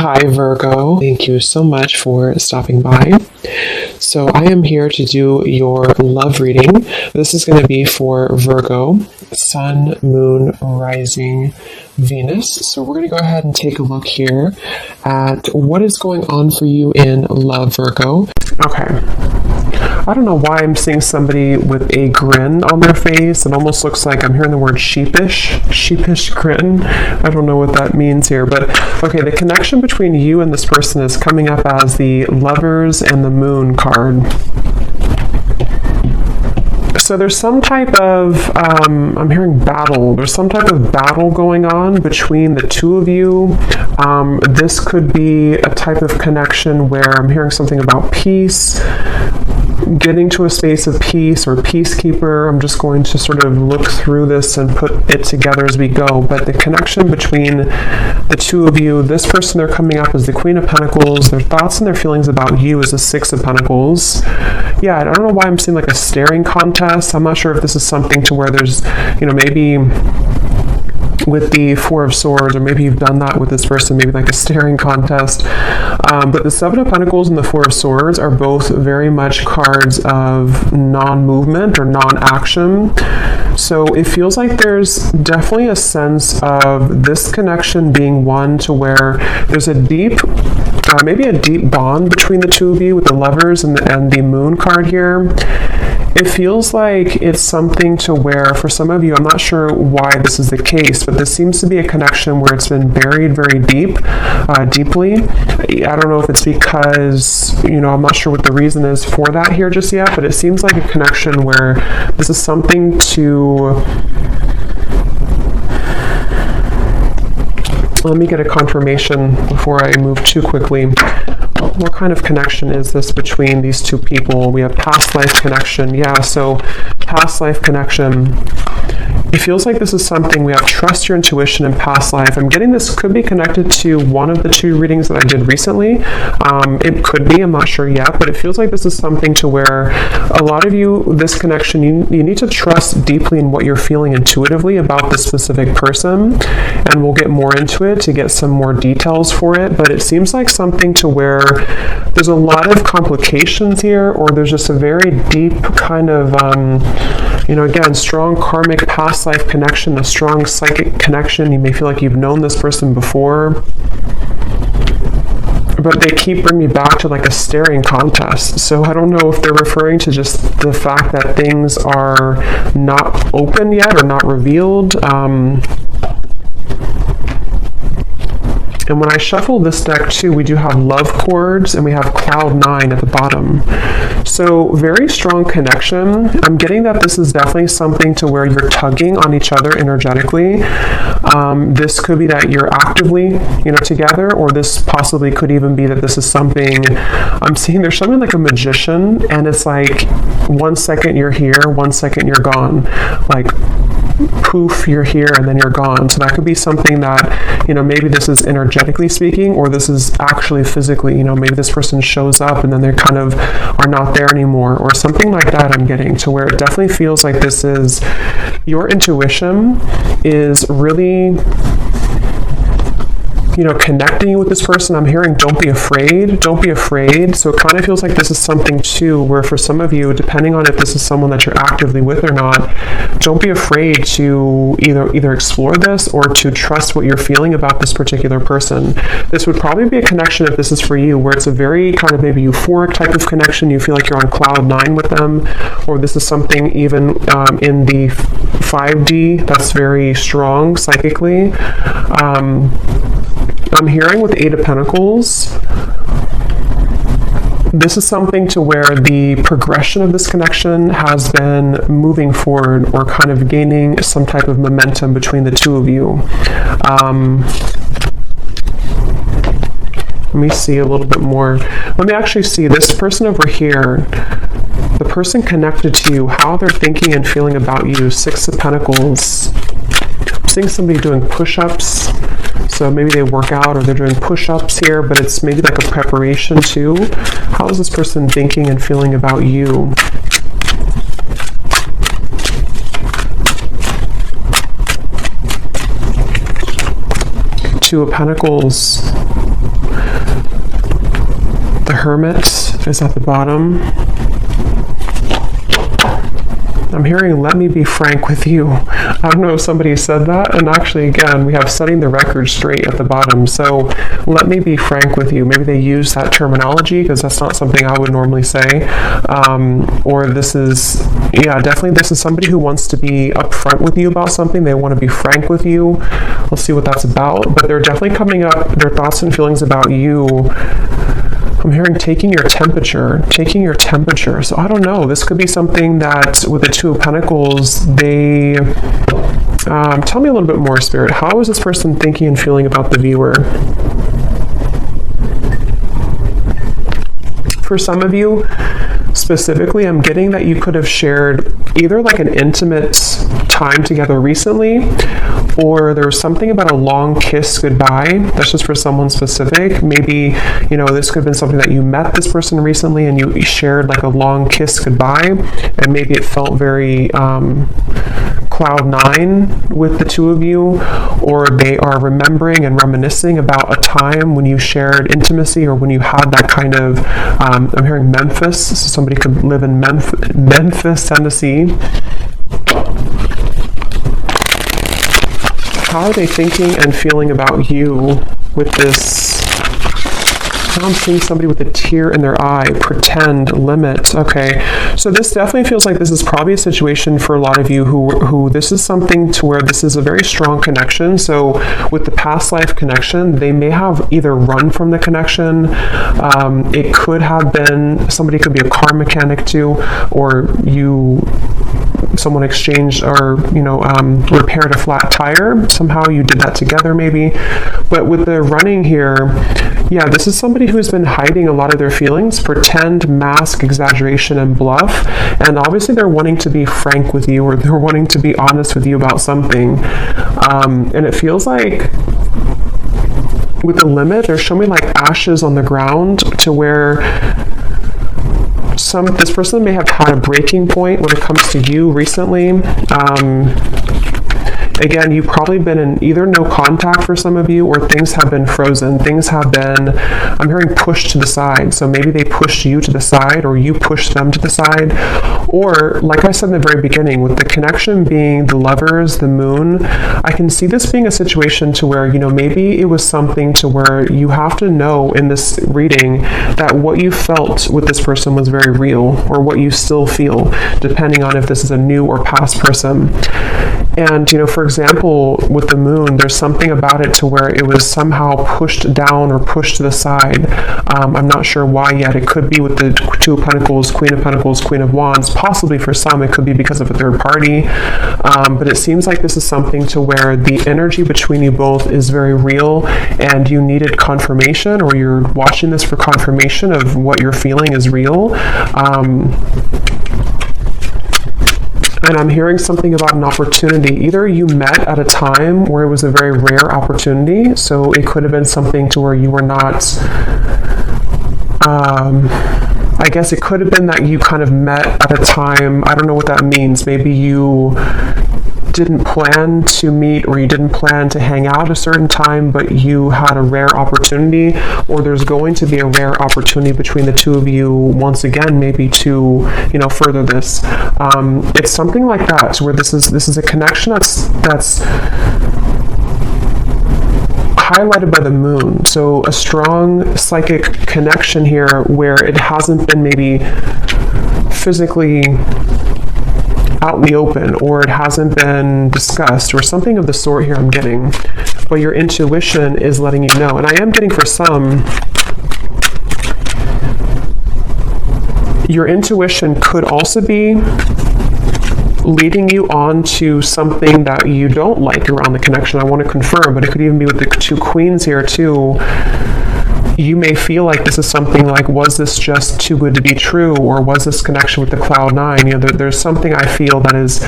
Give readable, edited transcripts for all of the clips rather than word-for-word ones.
Hi, Virgo. Thank you so much for stopping by. So I am here to do your love reading. This is going to be for Virgo, Sun, Moon, Rising, Venus. So we're going to go ahead and take a look here at what is going on for you in love, Virgo. Okay. I don't know why I'm seeing somebody with a grin on their face. It almost looks like I'm hearing the word sheepish grin. I don't know what that means here, but okay, the connection between you and this person is coming up as the Lovers and the Moon card. So there's some type of, I'm hearing battle. There's some type of battle going on between the two of you. This could be a type of connection where I'm hearing something about peace, getting to a space of peace or peacekeeper. I'm just going to sort of look through this and put it together as we go. But the connection between the two of you, this person, they're coming up as the Queen of Pentacles. Their thoughts and their feelings about you is the Six of Pentacles. Yeah, I don't know why I'm seeing like a staring contest. I'm not sure if this is something to where there's, maybe with the Four of Swords, or maybe you've done that with this person, maybe like a staring contest. But the Seven of Pentacles and the Four of Swords are both very much cards of non-movement or non-action. So it feels like there's definitely a sense of this connection being one to where there's a deep, maybe a deep bond between the two of you with the Lovers and the Moon card here. It feels like it's something to where, for some of you, I'm not sure why this is the case, but this seems to be a connection where it's been buried very deeply. I don't know if it's because, I'm not sure what the reason is for that here just yet, but it seems like a connection where this is something to... Let me get a confirmation before I move too quickly. What kind of connection is this between these two people? We have past life connection. Yeah, so past life connection. It feels like this is something we have trust your intuition in past life. I'm getting this could be connected to one of the two readings that I did recently. It could be, I'm not sure yet, but it feels like this is something to where a lot of you, this connection, you need to trust deeply in what you're feeling intuitively about this specific person. And we'll get more into it to get some more details for it. But it seems like something to where there's a lot of complications here, or there's just a very deep kind of, again, strong karmic past life connection, a strong psychic connection. You may feel like you've known this person before, but they keep bringing me back to like a staring contest. So I don't know if they're referring to just the fact that things are not open yet or not revealed. And when I shuffle this deck too, we do have love chords and we have cloud 9 at the bottom. So very strong connection. I'm getting that this is definitely something to where you're tugging on each other energetically. This could be that you're actively, together, or this possibly could even be that this is something, I'm seeing there's something like a magician, and it's like 1 second you're here, 1 second you're gone. Like, poof, you're here and then you're gone. So that could be something that, maybe this is energetically speaking, or this is actually physically, maybe this person shows up and then they kind of are not there anymore, or something like that. I'm getting to where it definitely feels like this is, your intuition is really, connecting you with this person. I'm hearing don't be afraid. So it kind of feels like this is something too where for some of you, depending on if this is someone that you're actively with or not, don't be afraid to either explore this or to trust what you're feeling about this particular person. This would probably be a connection, if this is for you, where it's a very kind of maybe euphoric type of connection. You feel like you're on cloud 9 with them, or this is something even in the 5D that's very strong psychically. I'm hearing with Eight of Pentacles, this is something to where the progression of this connection has been moving forward, or kind of gaining some type of momentum between the two of you. Let me see a little bit more. Let me actually see this person over here, the person connected to you, how they're thinking and feeling about you. Six of Pentacles. I'm seeing somebody doing push-ups. So maybe they work out or they're doing push-ups here, but it's maybe like a preparation too. How is this person thinking and feeling about you? Two of Pentacles. Hermit is at the bottom. I'm hearing, let me be frank with you. I don't know if somebody said that. And actually, again, we have setting the record straight at the bottom. So let me be frank with you. Maybe they use that terminology because that's not something I would normally say. Or this is, definitely this is somebody who wants to be upfront with you about something. They want to be frank with you. We'll see what that's about. But they're definitely coming up, their thoughts and feelings about you. I'm hearing taking your temperature. So I don't know. This could be something that with the Two of Pentacles, they... tell me a little bit more, Spirit. How is this person thinking and feeling about the viewer? For some of you, specifically, I'm getting that you could have shared either like an intimate time together recently, or there was something about a long kiss goodbye. That's just for someone specific. Maybe, this could have been something that you met this person recently and you shared like a long kiss goodbye, and maybe it felt very cloud nine with the two of you, or they are remembering and reminiscing about a time when you shared intimacy or when you had that kind of, I'm hearing Memphis, so somebody could live in Memphis, Tennessee. How are they thinking and feeling about you with this? Now I'm seeing somebody with a tear in their eye. Pretend, limit. Okay, so this definitely feels like this is probably a situation for a lot of you who this is something to where this is a very strong connection. So with the past life connection, they may have either run from the connection. It could have been, somebody could be a car mechanic too, or someone exchanged or repaired a flat tire. Somehow you did that together maybe. But with the running here, this is somebody who's been hiding a lot of their feelings, pretend, mask, exaggeration, and bluff. And obviously they're wanting to be frank with you, or they're wanting to be honest with you about something. And it feels like with the limit, they're showing me like ashes on the ground, to where this person may have had a breaking point when it comes to you recently. Again, you've probably been in either no contact for some of you, or things have been frozen. Things have been, I'm hearing pushed to the side. So maybe they pushed you to the side, or you pushed them to the side. Or, like I said in the very beginning, with the connection being the Lovers, the Moon, I can see this being a situation to where, maybe it was something to where you have to know in this reading that what you felt with this person was very real, or what you still feel, depending on if this is a new or past person. And, for example, with the Moon, there's something about it to where it was somehow pushed down or pushed to the side. I'm not sure why yet. It could be with the Two of Pentacles, Queen of Wands. Possibly for some, it could be because of a third party. But it seems like this is something to where the energy between you both is very real, and you needed confirmation, or you're watching this for confirmation of what you're feeling is real. And I'm hearing something about an opportunity. Either you met at a time where it was a very rare opportunity, so it could have been something to where you were not, I guess it could have been that you kind of met at a time, I don't know what that means. Maybe you didn't plan to meet, or you didn't plan to hang out a certain time, but you had a rare opportunity, or there's going to be a rare opportunity between the two of you once again, maybe to further this. It's something like that, where this is a connection that's highlighted by the Moon. So a strong psychic connection here, where it hasn't been maybe physically out in the open, or it hasn't been discussed, or something of the sort here I'm getting, but your intuition is letting you know. And I am getting, for some, your intuition could also be leading you on to something that you don't like around the connection. I want to confirm, but it could even be with the two queens here too. You may feel like this is something like, was this just too good to be true, or was this connection with the Cloud 9? There's something I feel that is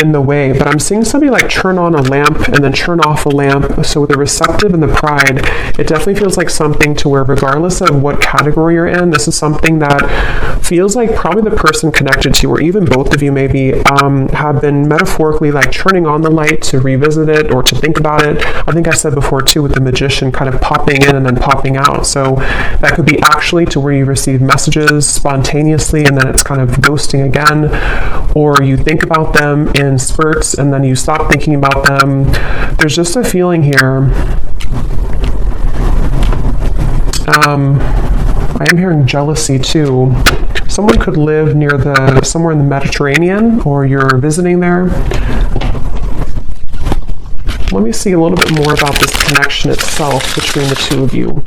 in the way, but I'm seeing somebody like turn on a lamp and then turn off a lamp. So with the receptive and the pride, it definitely feels like something to where regardless of what category you're in, this is something that feels like probably the person connected to you, or even both of you maybe, have been metaphorically like turning on the light to revisit it or to think about it. I think I said before too with the magician kind of popping in and then popping out. So that could be actually to where you receive messages spontaneously and then it's kind of ghosting again, or you think about them in spurts and then you stop thinking about them. There's just a feeling here. I am hearing jealousy too. Someone could live somewhere in the Mediterranean, or you're visiting there. Let me see a little bit more about this connection itself between the two of you.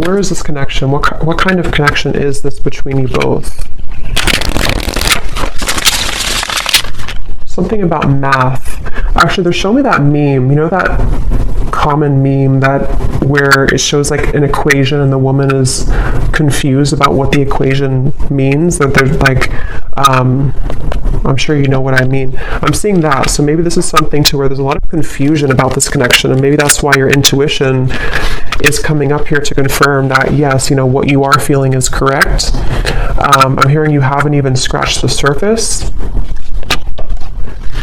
Where is this connection? What kind of connection is this between you both? Something about math. Actually, they're showing me that meme. You know that common meme where it shows like an equation and the woman is confused about what the equation means? That they're like, I'm sure you know what I mean. I'm seeing that. So maybe this is something to where there's a lot of confusion about this connection, and maybe that's why your intuition is coming up here to confirm that, yes, what you are feeling is correct. I'm hearing you haven't even scratched the surface.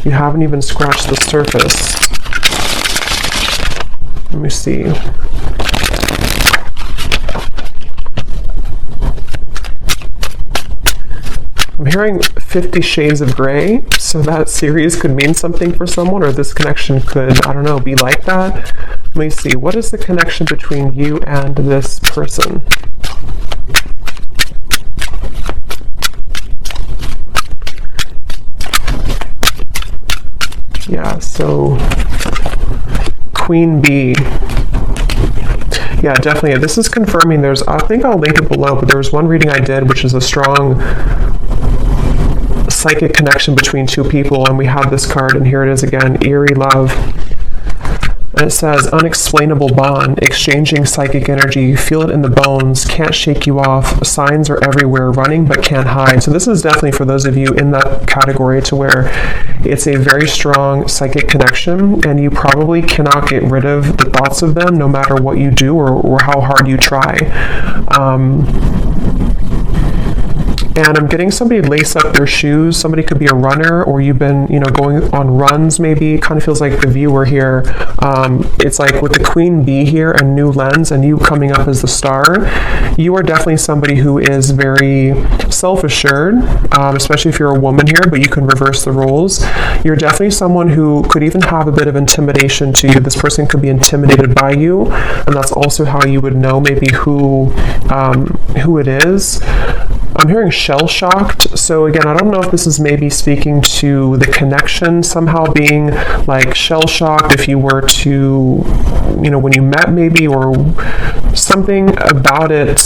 You haven't even scratched the surface. Let me see. I'm hearing 50 Shades of Grey, so that series could mean something for someone, or this connection could, I don't know, be like that. Let me see. What is the connection between you and this person? Yeah, so Queen Bee. Yeah, definitely. This is confirming I think I'll link it below, but there was one reading I did, which is a strong psychic connection between two people, and we have this card, and here it is again, Eerie Love. And it says, unexplainable bond, exchanging psychic energy, feel it in the bones, can't shake you off, signs are everywhere, running but can't hide. So this is definitely for those of you in that category to where it's a very strong psychic connection, and you probably cannot get rid of the thoughts of them no matter what you do or how hard you try. And I'm getting somebody lace up their shoes. Somebody could be a runner, or you've been, going on runs maybe. It kind of feels like the viewer here. It's like with the Queen Bee here and New Lens and you coming up as the star, you are definitely somebody who is very self-assured, especially if you're a woman here, but you can reverse the roles. You're definitely someone who could even have a bit of intimidation to you. This person could be intimidated by you, and that's also how you would know maybe who it is. I'm hearing shell-shocked. So again, I don't know if this is maybe speaking to the connection somehow being like shell-shocked if you were to, when you met maybe, or something about it.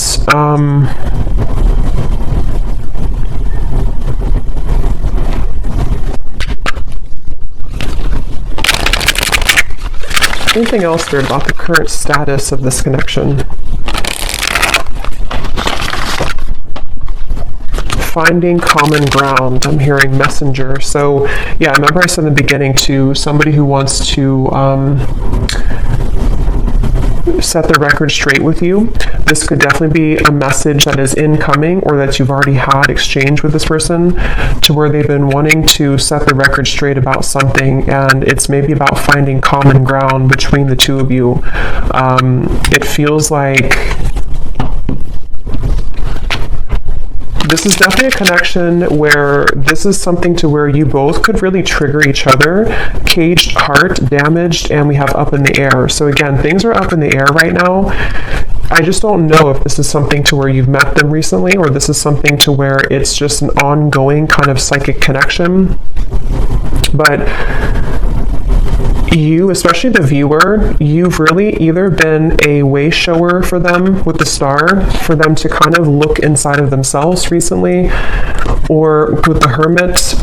Anything else there about the current status of this connection? Finding common ground. I'm hearing messenger. So yeah, remember I said in the beginning to somebody who wants to set the record straight with you. This could definitely be a message that is incoming, or that you've already had exchange with this person, to where they've been wanting to set the record straight about something, and it's maybe about finding common ground between the two of you. It feels like this is definitely a connection where this is something to where you both could really trigger each other. Caged heart, damaged, and we have up in the air. So again, things are up in the air right now. I just don't know if this is something to where you've met them recently, or this is something to where it's just an ongoing kind of psychic connection. But you, especially the viewer, you've really either been a way shower for them with the star, for them to kind of look inside of themselves recently, or with the hermit,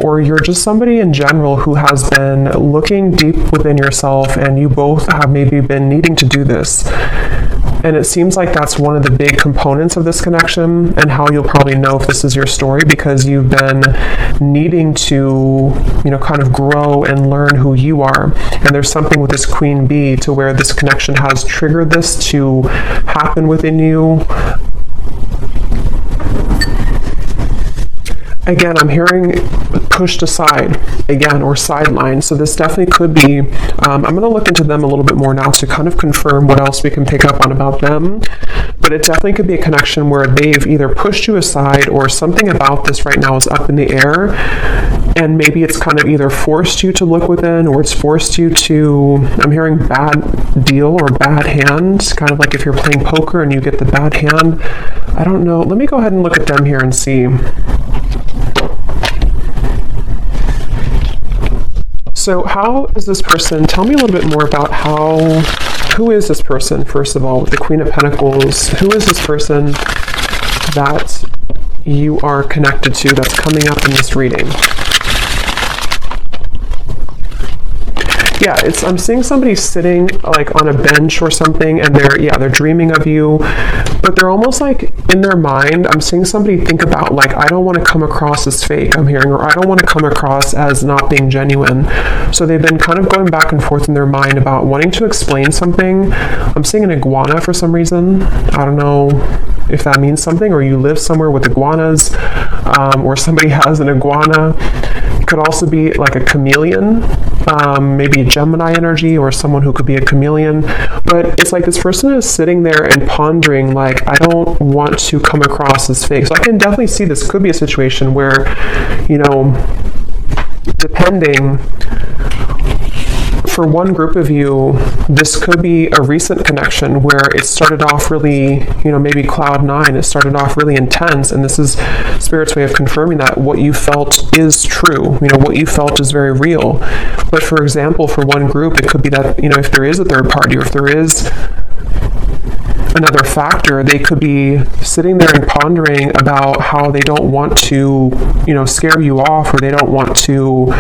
or you're just somebody in general who has been looking deep within yourself, and you both have maybe been needing to do this. And it seems like that's one of the big components of this connection, and how you'll probably know if this is your story, because you've been needing to, kind of grow and learn who you are. And there's something with this Queen Bee to where this connection has triggered this to happen within you. Again, I'm hearing pushed aside again, or sidelined. So this definitely could be, I'm going to look into them a little bit more now to kind of confirm what else we can pick up on about them. But it definitely could be a connection where they've either pushed you aside, or something about this right now is up in the air. And maybe it's kind of either forced you to look within, or it's forced you to, I'm hearing bad deal or bad hand, kind of like if you're playing poker and you get the bad hand. I don't know. Let me go ahead and look at them here and see. So how is this person, tell me a little bit more about who is this person, first of all, with the Queen of Pentacles? Who is this person that you are connected to that's coming up in this reading? Yeah, I'm seeing somebody sitting like on a bench or something, and they're dreaming of you, but they're almost like in their mind, I'm seeing somebody think about like, I don't want to come across as fake, I'm hearing, or I don't want to come across as not being genuine. So they've been kind of going back and forth in their mind about wanting to explain something. I'm seeing an iguana for some reason. I don't know if that means something, or you live somewhere with iguanas, or somebody has an iguana. It could also be like a chameleon, maybe a Gemini energy, or someone who could be a chameleon. But it's like this person is sitting there and pondering like, I don't want to come across as fake. So I can definitely see this could be a situation where, depending, for one group of you, this could be a recent connection where it started off really, maybe cloud 9, it started off really intense, and this is Spirit's way of confirming that what you felt is true, what you felt is very real. But for example, for one group, it could be that, if there is a third party, or if there is another factor, they could be sitting there and pondering about how they don't want to, scare you off, or they don't want to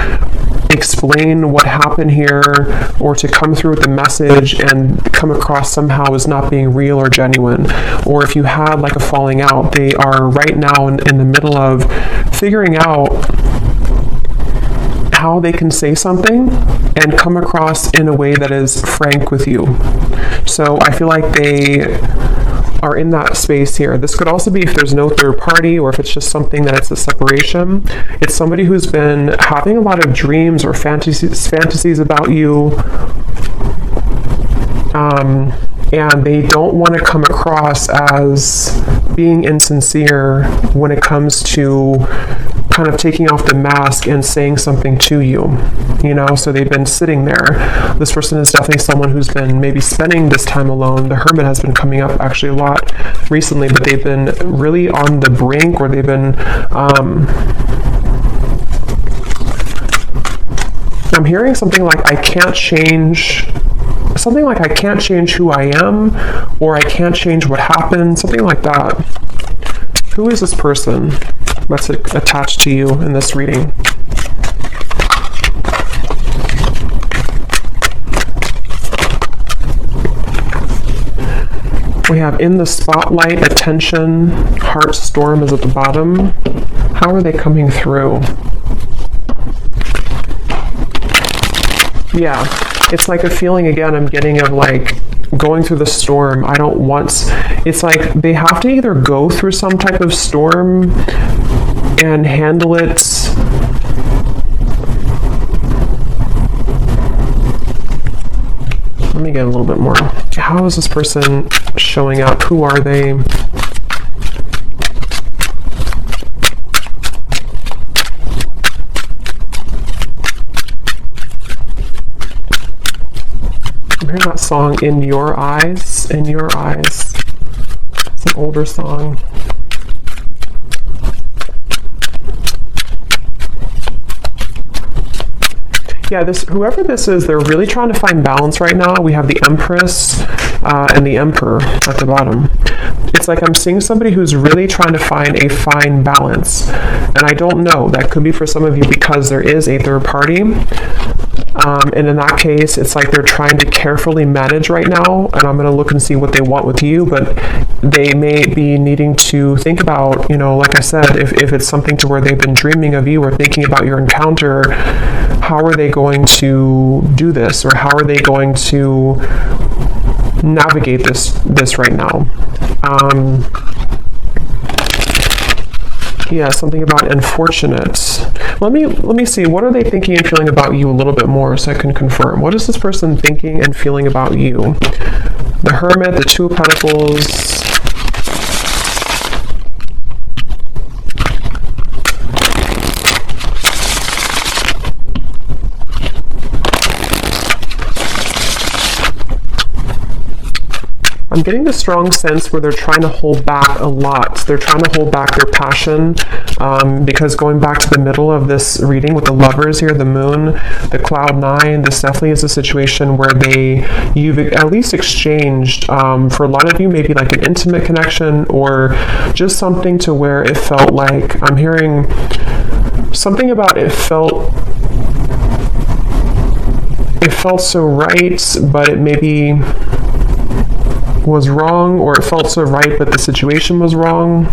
explain what happened here, or to come through with the message and come across somehow as not being real or genuine. Or if you had like a falling out, they are right now in the middle of figuring out how they can say something and come across in a way that is frank with you. So I feel like they are in that space here. This could also be if there's no third party, or if it's just something that it's a separation. It's somebody who's been having a lot of dreams or fantasies about you, and they don't want to come across as being insincere when it comes to kind of taking off the mask and saying something to you, so they've been sitting there. This person is definitely someone who's been maybe spending this time alone. The Hermit has been coming up actually a lot recently, but they've been really on the brink, or they've been, I'm hearing something like, I can't change who I am, or I can't change what happened, something like that. Who is this person that's attached to you in this reading? We have in the spotlight, attention, heart storm is at the bottom. How are they coming through? Yeah, it's like a feeling again I'm getting of like going through the storm. It's like they have to either go through some type of storm and handle it let me get a little bit more. How is this person showing up? Who are they? I'm hearing that song, In Your Eyes, In Your Eyes. It's an older song. Yeah, whoever this is, they're really trying to find balance right now. We have the Empress and the Emperor at the bottom. It's like I'm seeing somebody who's really trying to find a fine balance. And I don't know, that could be for some of you because there is a third party. And in that case, it's like they're trying to carefully manage right now, and I'm going to look and see what they want with you, but they may be needing to think about, like I said, if it's something to where they've been dreaming of you or thinking about your encounter, how are they going to do this, or how are they going to navigate this right now? Yeah, something about unfortunate. Let me see. What are they thinking and feeling about you a little bit more so I can confirm? What is this person thinking and feeling about you? The Hermit, the Two of Pentacles. I'm getting the strong sense where they're trying to hold back a lot. They're trying to hold back their passion because going back to the middle of this reading with the Lovers here, the Moon, the Cloud 9, this definitely is a situation where you've at least exchanged, for a lot of you, maybe like an intimate connection or just something to where it felt like, I'm hearing something about it felt so right, but it maybe was wrong, or it felt so right but the situation was wrong.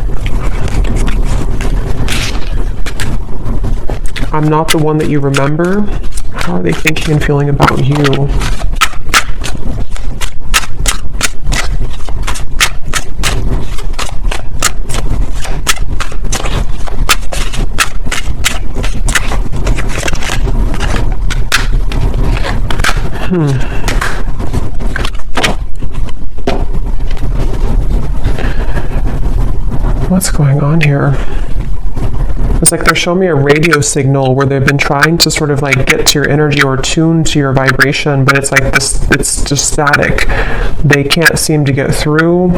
I'm not the one that you remember. How are they thinking and feeling about you? What's going on here? It's like they're showing me a radio signal where they've been trying to sort of like get to your energy or tune to your vibration, but it's like this, it's just static. They can't seem to get through.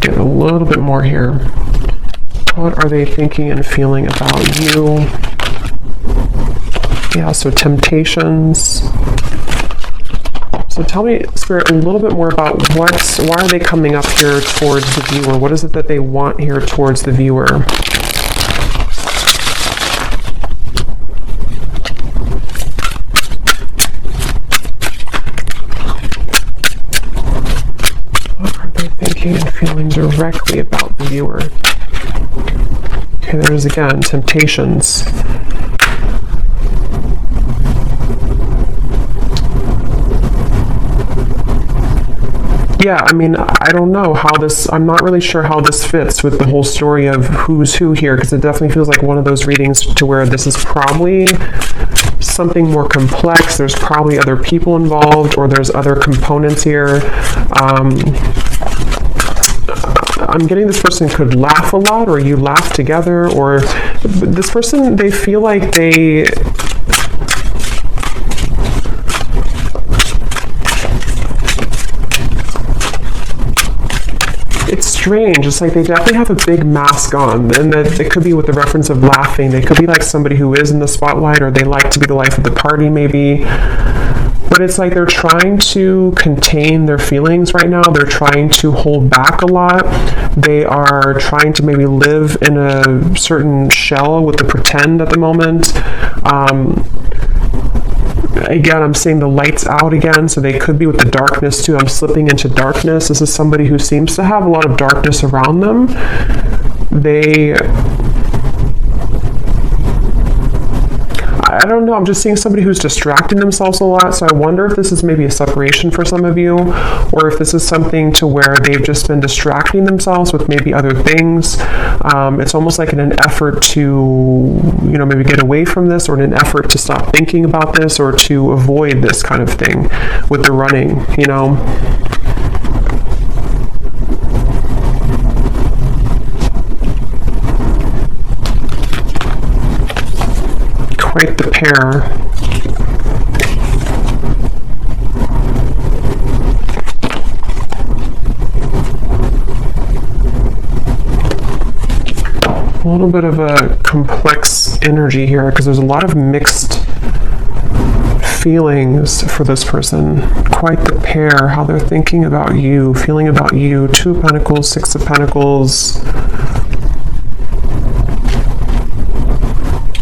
Get a little bit more here. What are they thinking and feeling about you? Yeah, so temptations. So tell me, Spirit, a little bit more about why are they coming up here towards the viewer? What is it that they want here towards the viewer? What are they thinking and feeling directly about the viewer? Okay, there's again, temptations. Yeah, I mean, I don't know how this, I'm not really sure how this fits with the whole story of who's who here, because it definitely feels like one of those readings to where this is probably something more complex. There's probably other people involved, or there's other components here. I'm getting this person could laugh a lot, or you laugh together, or this person, they feel like they... It's strange. It's like they definitely have a big mask on, and that it could be with the reference of laughing. They could be like somebody who is in the spotlight, or they like to be the life of the party, maybe. But it's like they're trying to contain their feelings right now. They're trying to hold back a lot. They are trying to maybe live in a certain shell with the pretend at the moment. Again, I'm seeing the lights out again, so they could be with the darkness too. I'm slipping into darkness. This is somebody who seems to have a lot of darkness around them. I don't know, I'm just seeing somebody who's distracting themselves a lot, so I wonder if this is maybe a separation for some of you, or if this is something to where they've just been distracting themselves with maybe other things. It's almost like in an effort to, maybe get away from this, or in an effort to stop thinking about this, or to avoid this kind of thing with the running, Quite the pair. A little bit of a complex energy here, because there's a lot of mixed feelings for this person. Quite the pair, how they're thinking about you, feeling about you. 2 of Pentacles, 6 of Pentacles.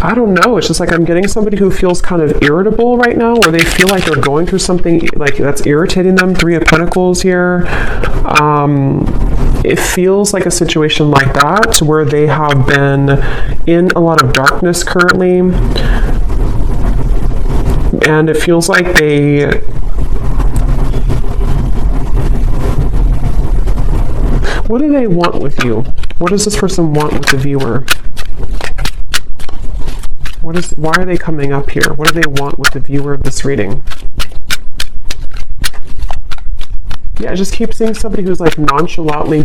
I don't know, it's just like I'm getting somebody who feels kind of irritable right now, or they feel like they're going through something like that's irritating them. 3 of Pentacles here. It feels like a situation like that where they have been in a lot of darkness currently, and it feels like what do they want with you? What does this person want with the viewer? Why are they coming up here? What do they want with the viewer of this reading? Yeah, I just keep seeing somebody who's like nonchalantly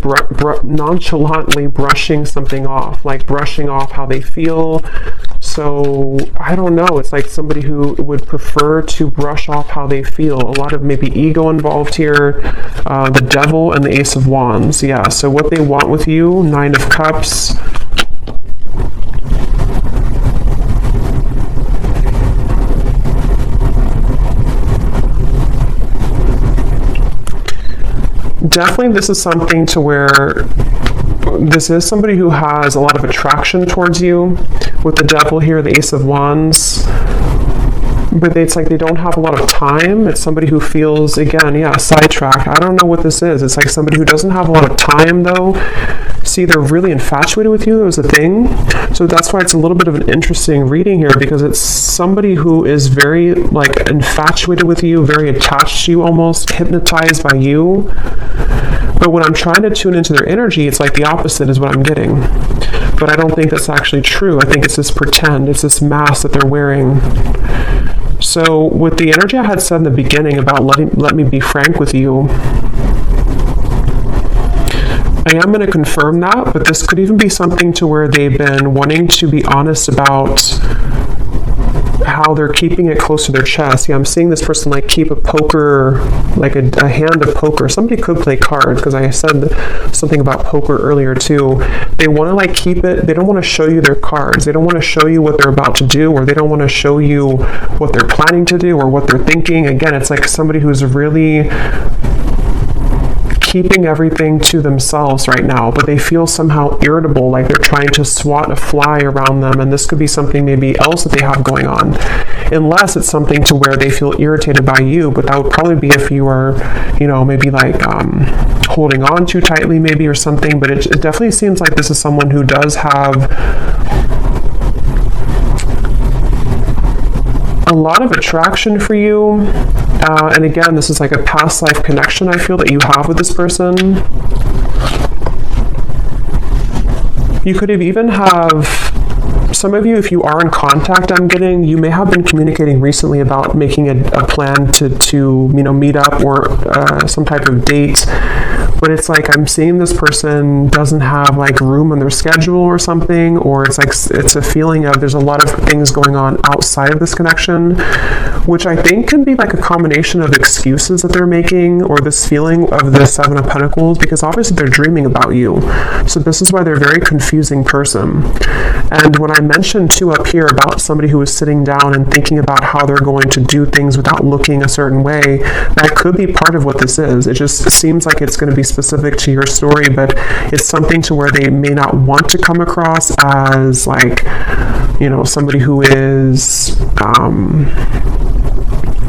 brushing something off, like brushing off how they feel. So I don't know, it's like somebody who would prefer to brush off how they feel. A lot of maybe ego involved here. The Devil and the Ace of Wands. Yeah, so what they want with you, 9 of Cups. Definitely this is something to where this is somebody who has a lot of attraction towards you. With the Devil here, the Ace of Wands. But it's like they don't have a lot of time. It's somebody who feels, again, yeah, sidetracked. I don't know what this is. It's like somebody who doesn't have a lot of time, though. See, they're really infatuated with you is a thing. So that's why it's a little bit of an interesting reading here, because it's somebody who is very, like, infatuated with you, very attached to you, almost hypnotized by you. But when I'm trying to tune into their energy, it's like the opposite is what I'm getting. But I don't think that's actually true. I think it's this pretend. It's this mask that they're wearing. So with the energy I had said in the beginning about let me be frank with you, I am going to confirm that, but this could even be something to where they've been wanting to be honest about how they're keeping it close to their chest. Yeah, I'm seeing this person like keep a poker, like a hand of poker. Somebody could play cards, because I said something about poker earlier too. They want to like keep it, they don't want to show you their cards. They don't want to show you what they're about to do, or they don't want to show you what they're planning to do or what they're thinking. Again, it's like somebody who's really keeping everything to themselves right now, but they feel somehow irritable, like they're trying to swat a fly around them, and this could be something maybe else that they have going on, unless it's something to where they feel irritated by you. But that would probably be if you are, you know, maybe like holding on too tightly maybe or something. But it definitely seems like this is someone who does have a lot of attraction for you. And again, this is like a past life connection I feel that you have with this person. You could even have, some of you, if you are in contact, I'm getting, you may have been communicating recently about making a plan to you know, meet up or some type of date. But it's like I'm seeing this person doesn't have like room on their schedule or something, or it's like it's a feeling of there's a lot of things going on outside of this connection, which I think can be like a combination of excuses that they're making, or this feeling of the 7 of Pentacles, because obviously they're dreaming about you. So this is why they're a very confusing person. And when I mentioned too up here about somebody who is sitting down and thinking about how they're going to do things without looking a certain way, that could be part of what this is. It just seems like it's going to be specific to your story, but it's something to where they may not want to come across as like, you know, somebody who is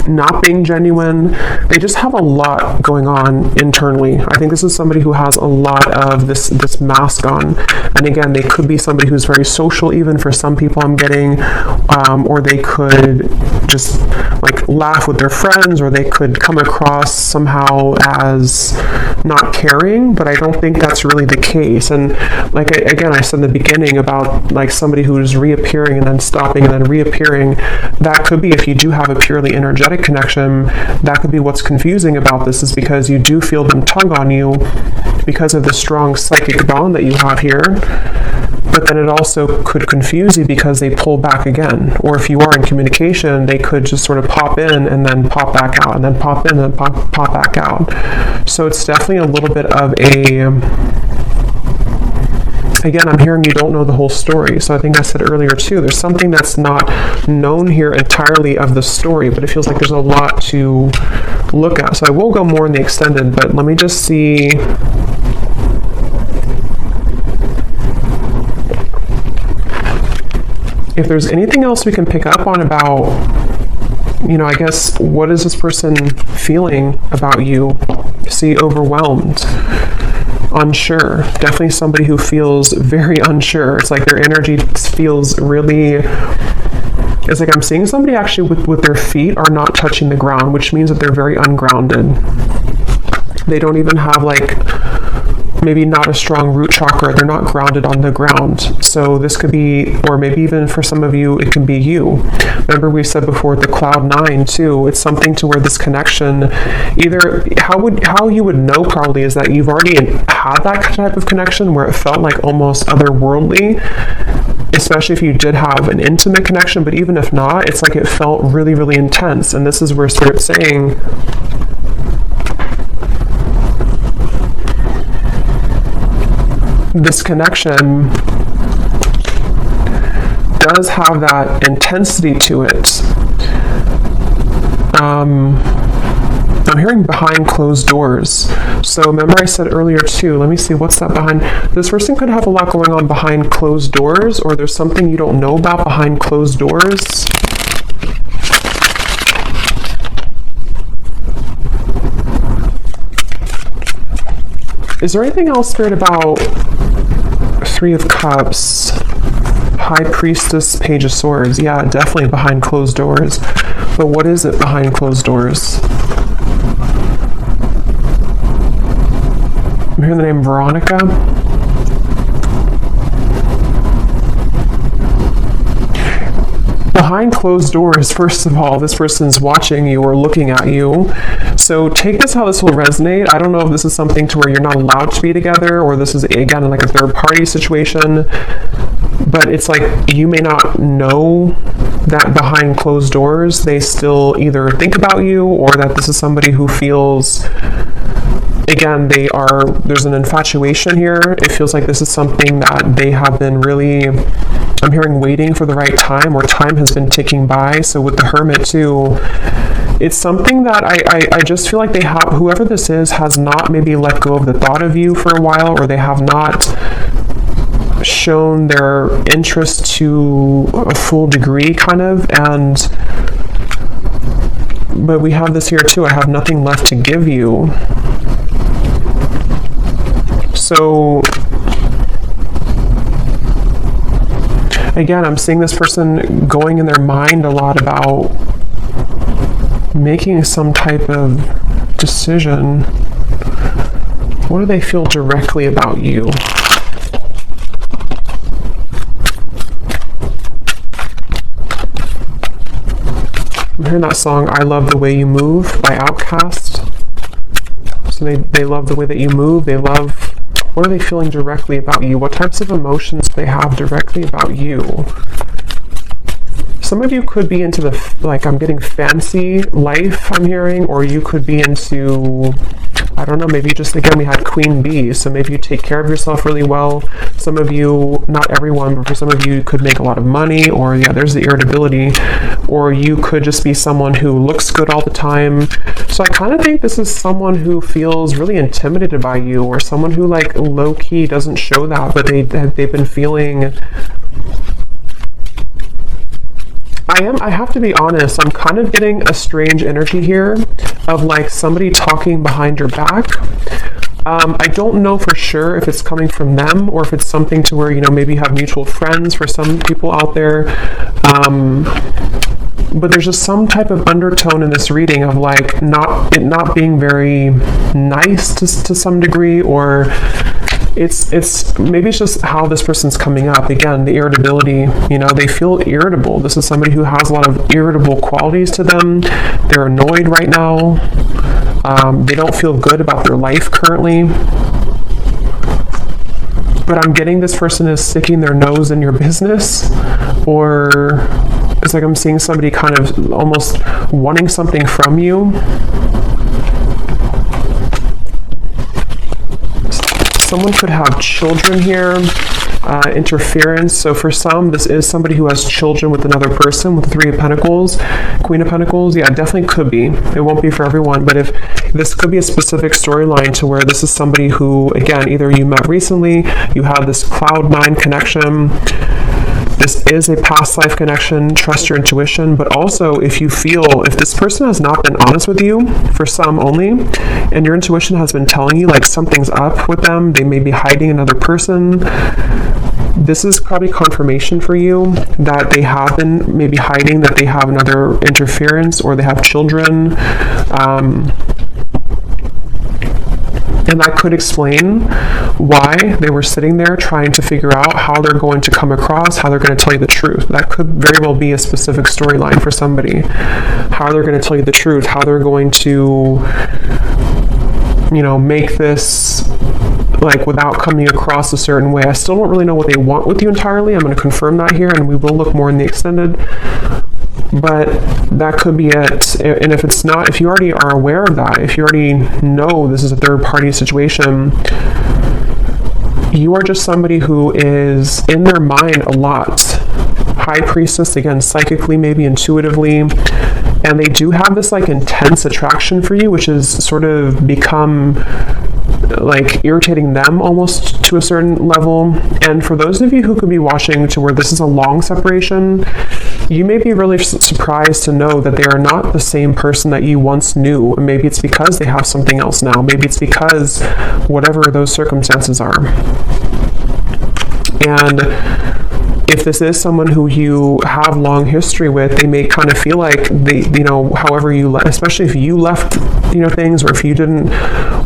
not being genuine. They just have a lot going on internally. I think this is somebody who has a lot of this mask on. And again, they could be somebody who's very social, even for some people I'm getting, or they could just like laugh with their friends, or they could come across somehow as not caring, but I don't think that's really the case. And like, again, I said in the beginning about like somebody who's reappearing and then stopping and then reappearing. That could be, if you do have a purely energetic connection, that could be what's confusing about this, is because you do feel them tug on you because of the strong psychic bond that you have here. But then it also could confuse you because they pull back again. Or if you are in communication, they could just sort of pop in and then pop back out, and then pop in and then pop back out. So it's definitely a little bit of Again, I'm hearing you don't know the whole story. So I think I said earlier too, there's something that's not known here entirely of the story, but it feels like there's a lot to look at. So I will go more in the extended, but let me just see. If there's anything else we can pick up on about, I guess, what is this person feeling about you? See, overwhelmed, unsure. Definitely somebody who feels very unsure. It's like their energy feels really, it's like I'm seeing somebody actually with their feet are not touching the ground, which means that they're very ungrounded. They don't even have maybe not a strong root chakra. They're not grounded on the ground. So this could be, or maybe even for some of you, it can be you. Remember we said before the cloud 9 too, it's something to where this connection, either how you would know probably is that you've already had that type of connection where it felt like almost otherworldly, especially if you did have an intimate connection, but even if not, it's like it felt really, really intense. And this is where Spirit's saying, this connection does have that intensity to it. I'm hearing behind closed doors. So remember I said earlier too, let me see, what's that behind? This person could have a lot going on behind closed doors, or there's something you don't know about behind closed doors. Is there anything else, Spirit, about Three of Cups, High Priestess, Page of Swords? Yeah, definitely behind closed doors. But what is it behind closed doors? I'm hearing the name Veronica. Behind closed doors, first of all, this person's watching you or looking at you. So take this how this will resonate. I don't know if this is something to where you're not allowed to be together, or this is, again, like a third party situation. But it's like you may not know that behind closed doors, they still either think about you, or that this is somebody who feels, again, there's an infatuation here. It feels like this is something that they have been really, I'm hearing, waiting for the right time, or time has been ticking by. So with the Hermit too, it's something that I just feel like they have, whoever this is has not maybe let go of the thought of you for a while, or they have not shown their interest to a full degree kind of. But we have this here too, I have nothing left to give you. So again, I'm seeing this person going in their mind a lot about making some type of decision. What do they feel directly about you? I'm hearing that song, I Love the Way You Move by Outkast. So they love the way that you move. They love, what are they feeling directly about you? What types of emotions do they have directly about you? Some of you could be into the, like, I'm getting fancy life, I'm hearing, or you could be into, I don't know, maybe just, again, we had Queen Bee, so maybe you take care of yourself really well. Some of you, not everyone, but for some of you, you could make a lot of money, or yeah, there's the irritability, or you could just be someone who looks good all the time. So I kind of think this is someone who feels really intimidated by you, or someone who, like, low-key doesn't show that, but they've been feeling, I have to be honest, I'm kind of getting a strange energy here of like somebody talking behind your back. I don't know for sure if it's coming from them, or if it's something to where, you know, maybe you have mutual friends for some people out there. But there's just some type of undertone in this reading of like not being very nice to some degree, or it's maybe it's just how this person's coming up. Again, the irritability, you know, they feel irritable. This is somebody who has a lot of irritable qualities to them. They're annoyed right now. They don't feel good about their life currently. But I'm getting this person is sticking their nose in your business, or it's like I'm seeing somebody kind of almost wanting something from you. Someone could have children here. interference. So for some, this is somebody who has children with another person, with the Three of Pentacles, Queen of Pentacles. Yeah, it definitely could be. It won't be for everyone, but if this could be a specific storyline to where this is somebody who, again, either you met recently, you have this cloud nine connection. This is a past life connection. Trust your intuition. But also, if this person has not been honest with you, for some only, and your intuition has been telling you like something's up with them, they may be hiding another person, this is probably confirmation for you that they have been maybe hiding, that they have another interference, or they have children. And that could explain why they were sitting there trying to figure out how they're going to come across, how they're going to tell you the truth. That could very well be a specific storyline for somebody. How they're going to tell you the truth, how they're going to, make this like without coming across a certain way. I still don't really know what they want with you entirely. I'm going to confirm that here, and we will look more in the extended. But that could be it. And if it's not, if you already are aware of that, if you already know this is a third party situation, you are just somebody who is in their mind a lot. High Priestess, again, psychically, maybe intuitively. And they do have this like intense attraction for you, which has sort of become like irritating them almost to a certain level. And for those of you who could be watching to where this is a long separation, you may be really surprised to know that they are not the same person that you once knew. Maybe it's because they have something else now. Maybe it's because whatever those circumstances are. And if this is someone who you have long history with, they may kind of feel like they, however you, especially if you left, things, or if you didn't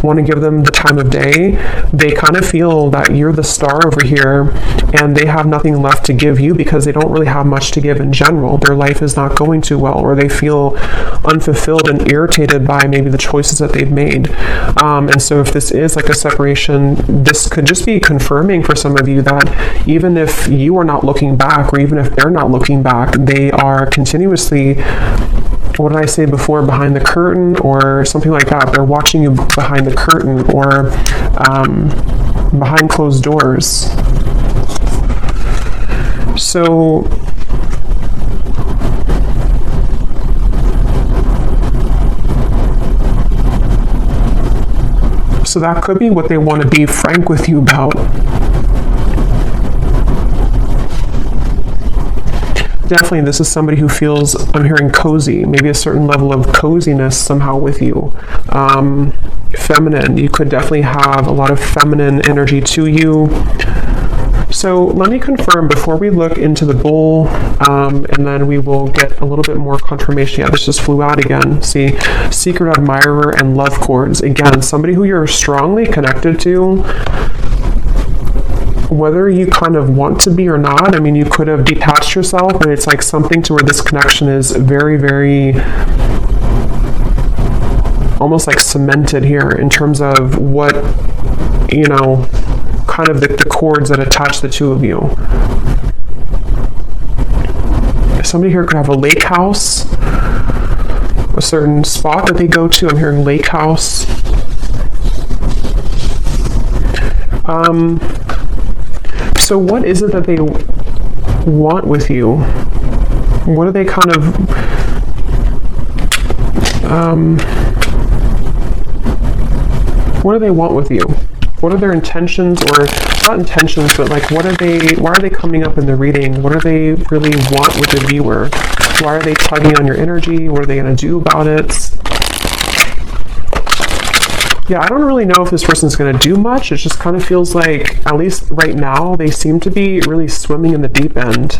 want to give them the time of day, they kind of feel that you're the star over here and they have nothing left to give you because they don't really have much to give in general. Their life is not going too well, or they feel unfulfilled and irritated by maybe the choices that they've made. And so if this is like a separation, this could just be confirming for some of you that even if you are not looking back, or even if they're not looking back, they are continuously, what did I say before, behind the curtain or something like that. They're watching you behind the curtain or behind closed doors. So that could be what they want to be frank with you about. Definitely, this is somebody who feels, I'm hearing cozy, maybe a certain level of coziness somehow with you. Feminine, you could definitely have a lot of feminine energy to you. So let me confirm before we look into the bull, and then we will get a little bit more confirmation. Yeah, this just flew out again. See, secret admirer and love chords. Again, somebody who you're strongly connected to, whether you kind of want to be or not. I mean, you could have detached yourself, but it's like something to where this connection is very, very almost like cemented here in terms of what, kind of the cords that attach the two of you. Somebody here could have a lake house, a certain spot that they go to. I'm hearing lake house. So what is it that they want with you? What are they kind of what do they want with you? What are their intentions, or not intentions, but like why are they coming up in the reading? What do they really want with the viewer? Why are they tugging on your energy? What are they going to do about it? Yeah, I don't really know if this person's going to do much. It just kind of feels like, at least right now, they seem to be really swimming in the deep end.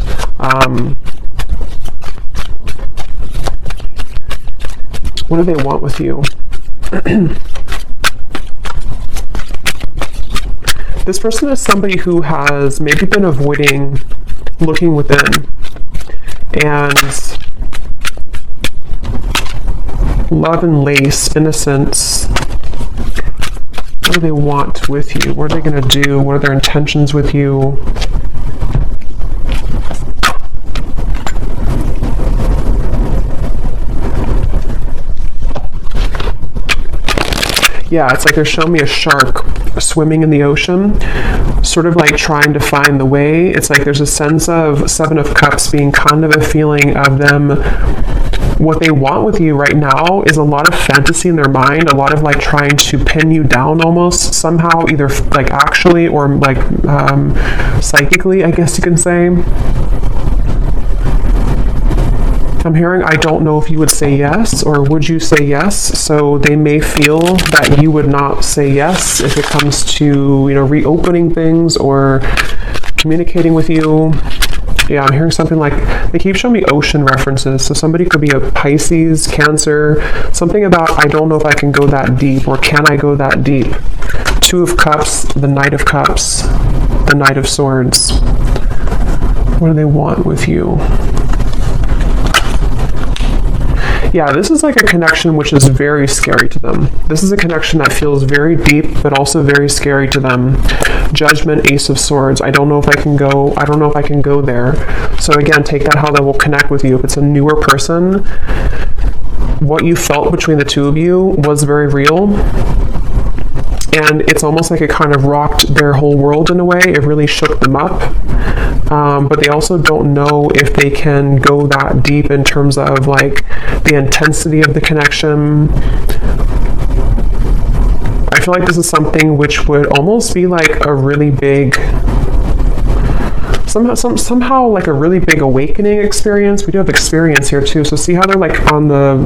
What do they want with you? This person is somebody who has maybe been avoiding looking within. And love and lace, innocence. What do they want with you? What are they going to do? What are their intentions with you? Yeah, it's like they're showing me a shark swimming in the ocean, sort of like trying to find the way. It's like there's a sense of Seven of Cups being kind of a feeling of them. What they want with you right now is a lot of fantasy in their mind, a lot of like trying to pin you down almost somehow, either like actually or like psychically, I guess you can say. I'm hearing, I don't know if you would say yes, or would you say yes? So they may feel that you would not say yes if it comes to, reopening things or communicating with you. Yeah, I'm hearing something like, they keep showing me ocean references. So somebody could be a Pisces, Cancer, something about, I don't know if I can go that deep, or can I go that deep? Two of Cups, the Knight of Cups, the Knight of Swords. What do they want with you? Yeah, this is like a connection which is very scary to them. This is a connection that feels very deep, but also very scary to them. Judgment, Ace of Swords. I don't know if I can go there. So again, take that how that will connect with you. If it's a newer person, what you felt between the two of you was very real. And it's almost like it kind of rocked their whole world in a way. It really shook them up. But they also don't know if they can go that deep in terms of like the intensity of the connection. I feel like this is something which would almost be like a really big, somehow like a really big awakening experience. We do have experience here too. So see how they're like on the,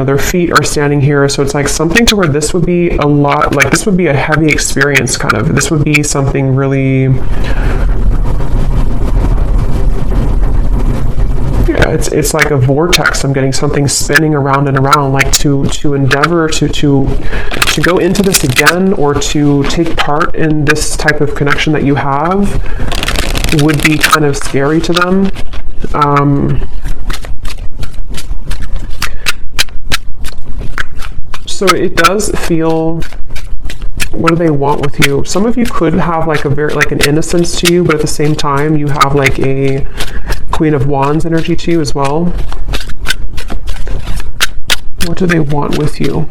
their feet are standing here. So it's like something to where this would be a lot, like this would be a heavy experience kind of. This would be something really, it's like a vortex. I'm getting something spinning around and around, like to endeavor to go into this again, or to take part in this type of connection that you have would be kind of scary to them. So it does feel, what do they want with you? Some of you could have like an innocence to you, but at the same time you have like a Queen of Wands energy to you as well. What do they want with you?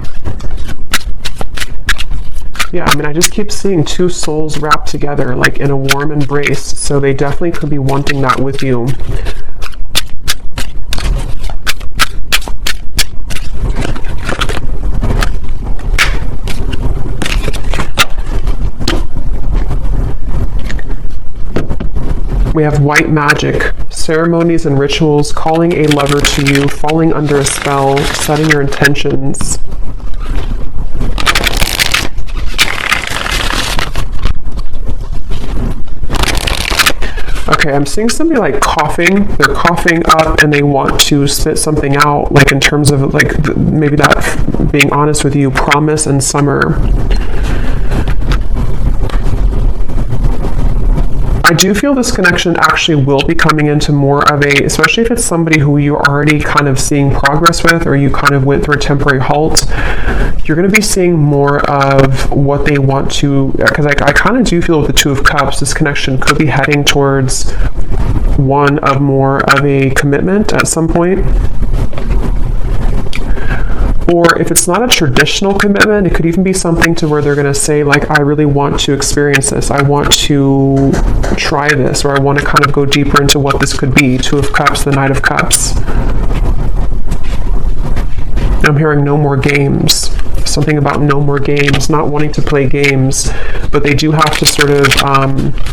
Yeah, I mean, I just keep seeing two souls wrapped together, like in a warm embrace. So they definitely could be wanting that with you. We have white magic, ceremonies and rituals, calling a lover to you, falling under a spell, setting your intentions. Okay, I'm seeing somebody like coughing. They're coughing up and they want to spit something out, like in terms of like maybe that, being honest with you, promise and summer. I do feel this connection actually will be coming into more of a, especially if it's somebody who you're already kind of seeing progress with, or you kind of went through a temporary halt, you're going to be seeing more of what they want to, because I kind of do feel with the Two of Cups, this connection could be heading towards one of more of a commitment at some point. Or if it's not a traditional commitment, it could even be something to where they're going to say, like, I really want to experience this. I want to try this, or I want to kind of go deeper into what this could be. Two of Cups, the Knight of Cups. I'm hearing no more games. Something about no more games, not wanting to play games, but they do have to sort of,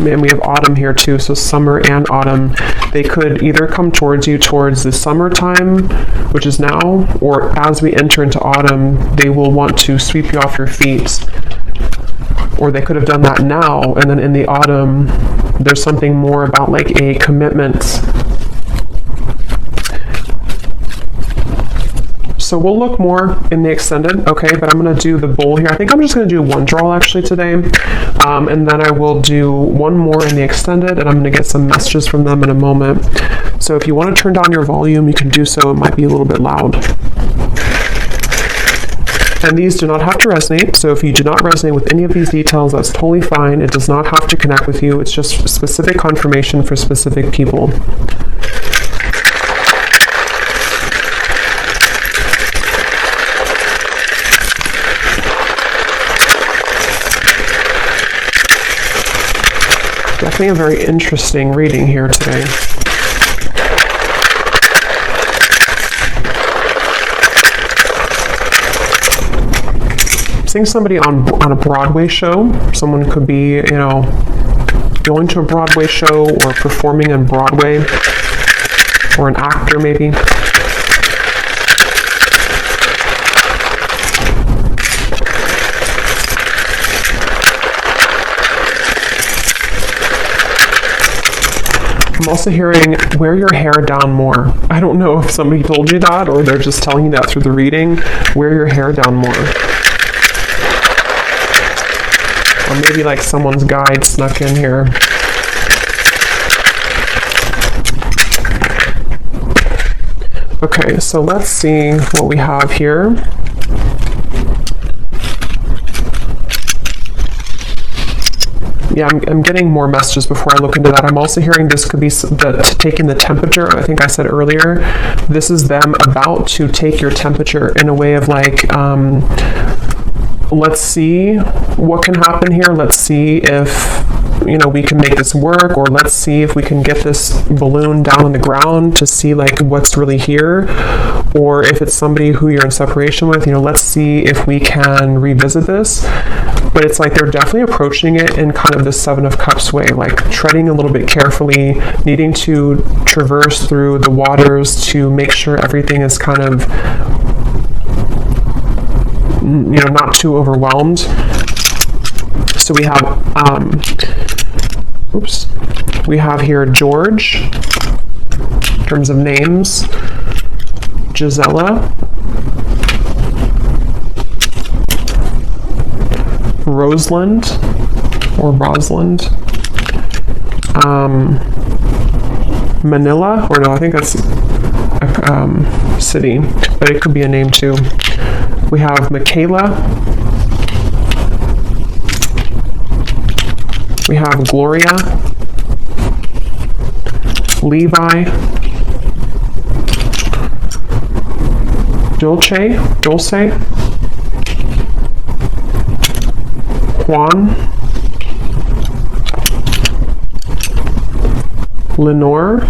and we have autumn here too, so summer and autumn. They could either come towards you towards the summertime, which is now, or as we enter into autumn, they will want to sweep you off your feet. Or they could have done that now, and then in the autumn, there's something more about like a commitment. So we'll look more in the extended, okay, but I'm going to do the bowl here. I think I'm just going to do one draw actually today, and then I will do one more in the extended, and I'm going to get some messages from them in a moment. So if you want to turn down your volume, you can do so. It might be a little bit loud. And these do not have to resonate, so if you do not resonate with any of these details, that's totally fine. It does not have to connect with you. It's just specific confirmation for specific people. definitely a very interesting reading here today. I'm seeing somebody on a Broadway show. Someone could be, you know, going to a Broadway show or performing on Broadway, or an actor maybe. I'm also hearing wear your hair down more. I don't know if somebody told you that or they're just telling you that through the reading. Wear your hair down more. Or maybe like someone's guide snuck in here. Okay, so let's see what we have here. Yeah, I'm getting more messages before I look into that. I'm also hearing this could be taking the temperature. I think I said earlier, this is them about to take your temperature in a way of like, let's see what can happen here. Let's see if, you know, we can make this work, or let's see if we can get this balloon down on the ground to see like what's really here. Or if it's somebody who you're in separation with, you know, let's see if we can revisit this. But it's like they're definitely approaching it in kind of the Seven of Cups way, like treading a little bit carefully, needing to traverse through the waters to make sure everything is kind of, you know, not too overwhelmed. So we have, we have here George, in terms of names, Gisela, Rosalind, or Rosalind, Manila, or no, I think that's a city, but it could be a name too. We have Michaela, we have Gloria, Levi, Dulce, Juan, Lenore,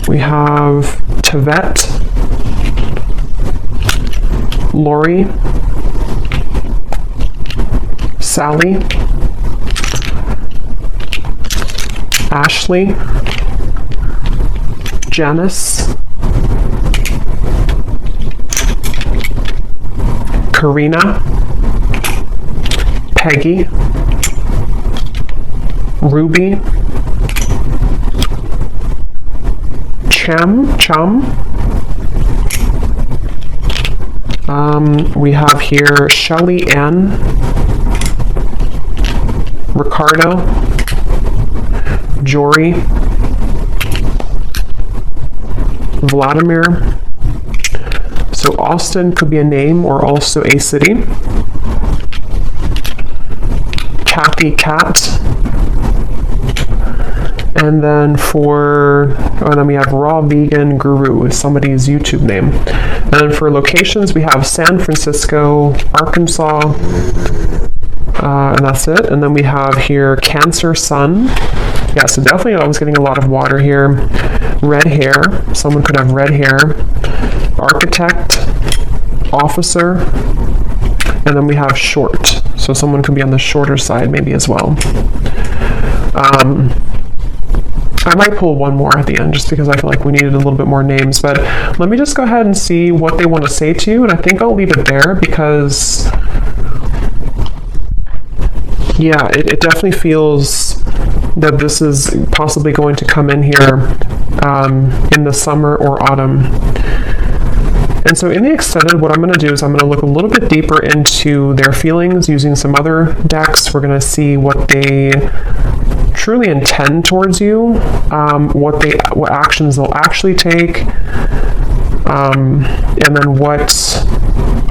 we have Tavette, Lori, Sally, Ashley, Janice, Karina, Peggy, Ruby, Chum. We have here Shelly Ann, Ricardo, Jory, Vladimir. So Austin could be a name or also a city. Kathy Cat. And then then we have Raw Vegan Guru, is somebody's YouTube name. And then for locations, we have San Francisco, Arkansas, and that's it. And then we have here Cancer Sun. Yeah, so definitely I was getting a lot of water here. Red hair, someone could have red hair. Architect, officer, and then we have short. So someone could be on the shorter side maybe as well. I might pull one more at the end just because I feel like we needed a little bit more names, but let me just go ahead and see what they want to say to you, and I think I'll leave it there because, yeah, it definitely feels that this is possibly going to come in here in the summer or autumn. And so in the extended, what I'm going to do is I'm going to look a little bit deeper into their feelings using some other decks. We're going to see what they truly intend towards you, what actions they'll actually take, and then what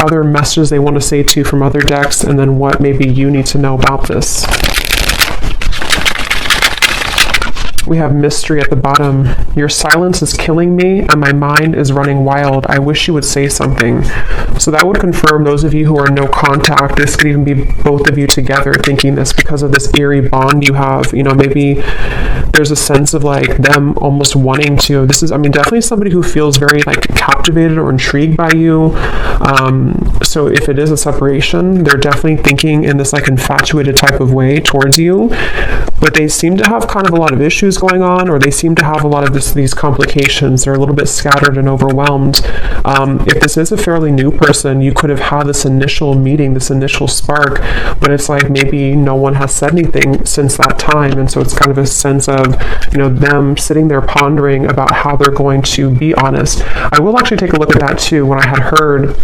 other messages they want to say to you from other decks, and then what maybe you need to know about this. We have mystery at the bottom. Your silence is killing me and my mind is running wild. I wish you would say something. So that would confirm those of you who are no contact. This could even be both of you together thinking this because of this eerie bond you have. You know, maybe there's a sense of like them almost wanting to. This is, I mean, definitely somebody who feels very like captivated or intrigued by you. So if it is a separation, they're definitely thinking in this like infatuated type of way towards you. But they seem to have kind of a lot of issues going on, or they seem to have a lot of these complications. They're a little bit scattered and overwhelmed. If this is a fairly new person, you could have had this initial meeting, this initial spark, but it's like maybe no one has said anything since that time. And so it's kind of a sense of, you know, them sitting there pondering about how they're going to be honest. I will actually take a look at that too. When I had heard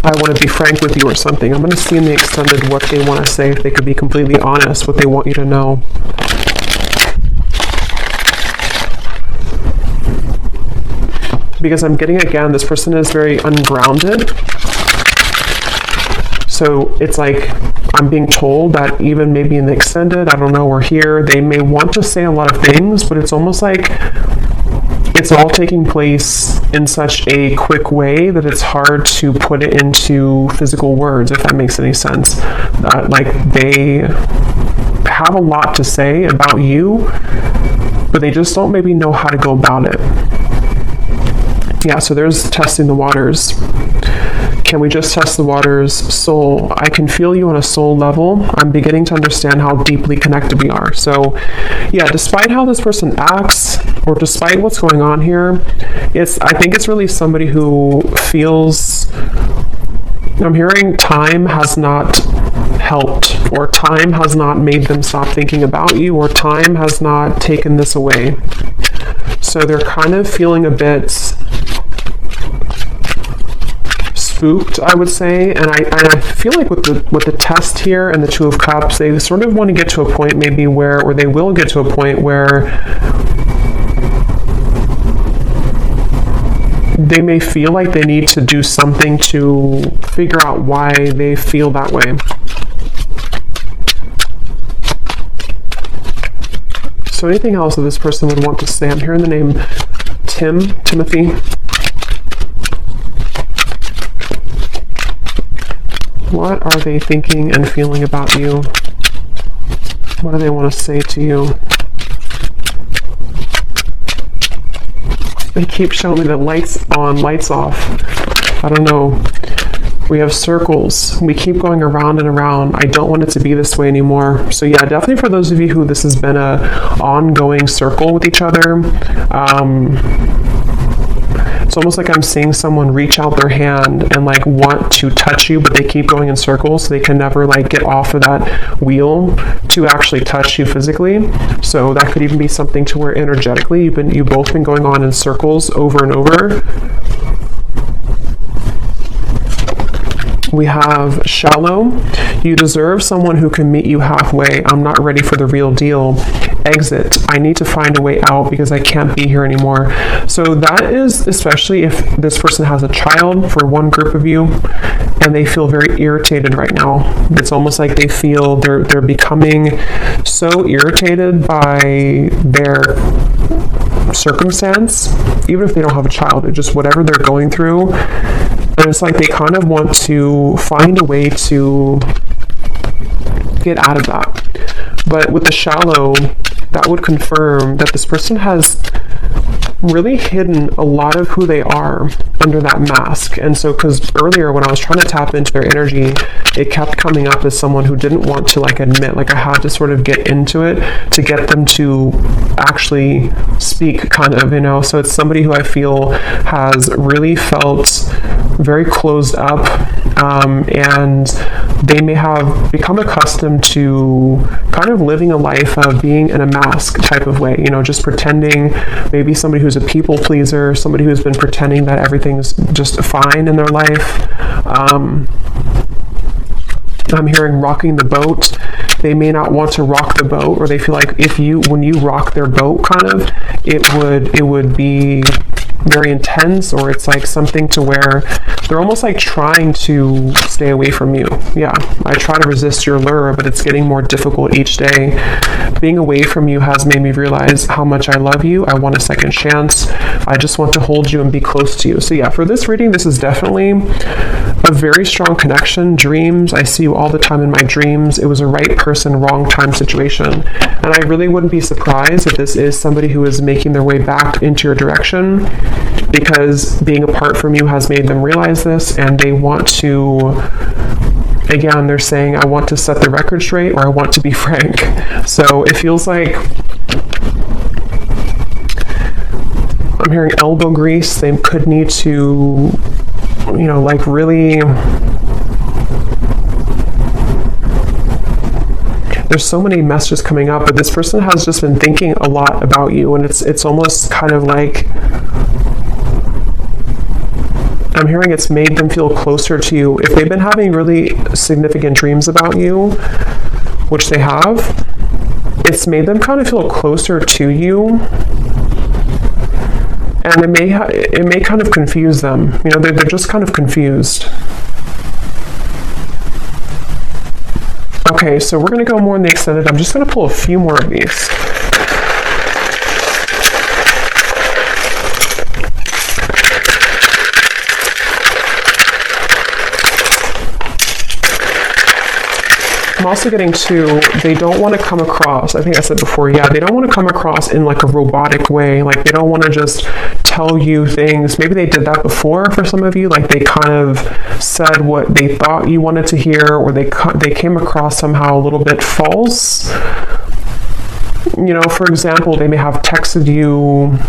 I want to be frank with you or something, I'm going to see in the extended what they want to say, if they could be completely honest, what they want you to know. Because I'm getting, again, this person is very ungrounded. So it's like I'm being told that even maybe in the extended, I don't know, or here, they may want to say a lot of things, but it's almost like it's all taking place in such a quick way that it's hard to put it into physical words, if that makes any sense. Like they have a lot to say about you, but they just don't maybe know how to go about it. Yeah, so there's testing the waters. Can we just test the waters? Soul. I can feel you on a soul level. I'm beginning to understand how deeply connected we are. So, yeah, despite how this person acts, or despite what's going on here, I think it's really somebody who feels, I'm hearing time has not helped, or time has not made them stop thinking about you, or time has not taken this away. So they're kind of feeling a bit spooked, I would say, and I feel like with the test here and the Two of Cups, they sort of want to get to a point maybe where, or they will get to a point where they may feel like they need to do something to figure out why they feel that way. So anything else that this person would want to say? I'm hearing the name Timothy. What are they thinking and feeling about you? What do they want to say to you? They keep showing me the lights on, lights off. I don't know. We have circles. We keep going around and around. I don't want it to be this way anymore. So yeah, definitely for those of you who this has been a ongoing circle with each other, it's almost like I'm seeing someone reach out their hand and like want to touch you, but they keep going in circles, so they can never like get off of that wheel to actually touch you physically. So that could even be something to where energetically you've both been going on in circles over and over. We have shallow. You deserve someone who can meet you halfway. I'm not ready for the real deal. Exit. I need to find a way out because I can't be here anymore. So that is especially if this person has a child, for one group of you, and they feel very irritated right now. It's almost like they feel they're becoming so irritated by their circumstance, even if they don't have a child, it's just whatever they're going through. And it's like they kind of want to find a way to get out of that. But with the shallow, that would confirm that this person has really hidden a lot of who they are under that mask. And so, because earlier when I was trying to tap into their energy, it kept coming up as someone who didn't want to like admit, like I had to sort of get into it to get them to actually speak, kind of, you know. So it's somebody who I feel has really felt very closed up, and they may have become accustomed to kind of living a life of being in a mask type of way, you know, just pretending, maybe somebody who's a people pleaser, somebody who's been pretending that everything's just fine in their life. I'm hearing rocking the boat. They may not want to rock the boat, or they feel like when you rock their boat, kind of, it would be very intense, or it's like something to where they're almost like trying to stay away from you. Yeah, I try to resist your lure, but it's getting more difficult each day. Being away from you has made me realize how much I love you. I want a second chance. I just want to hold you and be close to you. So yeah, for this reading, this is definitely a very strong connection. Dreams, I see you all the time in my dreams. It was a right person, wrong time situation. And I really wouldn't be surprised if this is somebody who is making their way back into your direction, because being apart from you has made them realize this, and they want to, again, they're saying, I want to set the record straight, or I want to be frank. So it feels like I'm hearing elbow grease. They could need to, you know, like really, there's so many messages coming up, but this person has just been thinking a lot about you, and it's almost kind of like, I'm hearing it's made them feel closer to you. If they've been having really significant dreams about you, which they have, it's made them kind of feel closer to you, and it may kind of confuse them. You know, they're just kind of confused. Okay, so we're going to go more in the extended. I'm just going to pull a few more of these. I'm also getting to, they don't want to come across, I think I said before, yeah, they don't want to come across in like a robotic way. Like they don't want to just tell you things. Maybe they did that before for some of you. Like they kind of said what they thought you wanted to hear, or they came across somehow a little bit false. You know, for example, they may have texted you,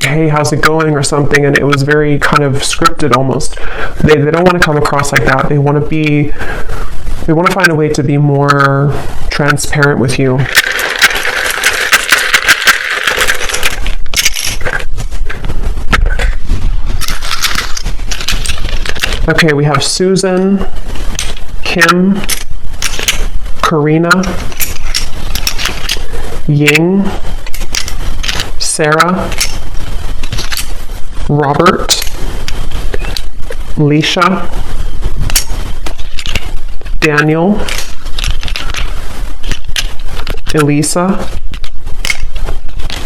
hey, how's it going, or something, and it was very kind of scripted almost. They don't want to come across like that. They want to find a way to be more transparent with you. Okay, we have Susan, Kim, Karina, Ying, Sarah, Robert, Leisha, Daniel, Elisa,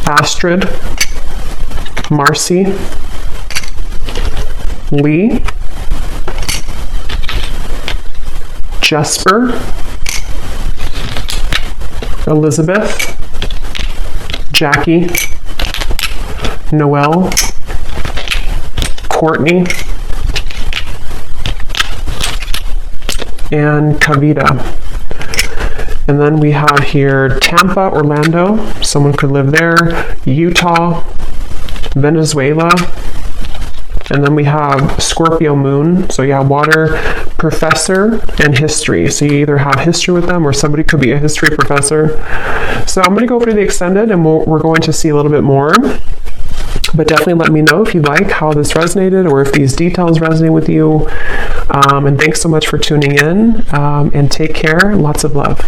Astrid, Marcy, Lee, Jesper, Elizabeth, Jackie, Noelle, Courtney, and Kavita. And then we have here Tampa, Orlando, someone could live there, Utah, Venezuela, and then we have Scorpio moon, so yeah, water, professor, and history. So you either have history with them, or somebody could be a history professor. So I'm going to go over to the extended, and we're going to see a little bit more. But definitely let me know if you like how this resonated, or if these details resonate with you. And thanks so much for tuning in, and take care. Lots of love.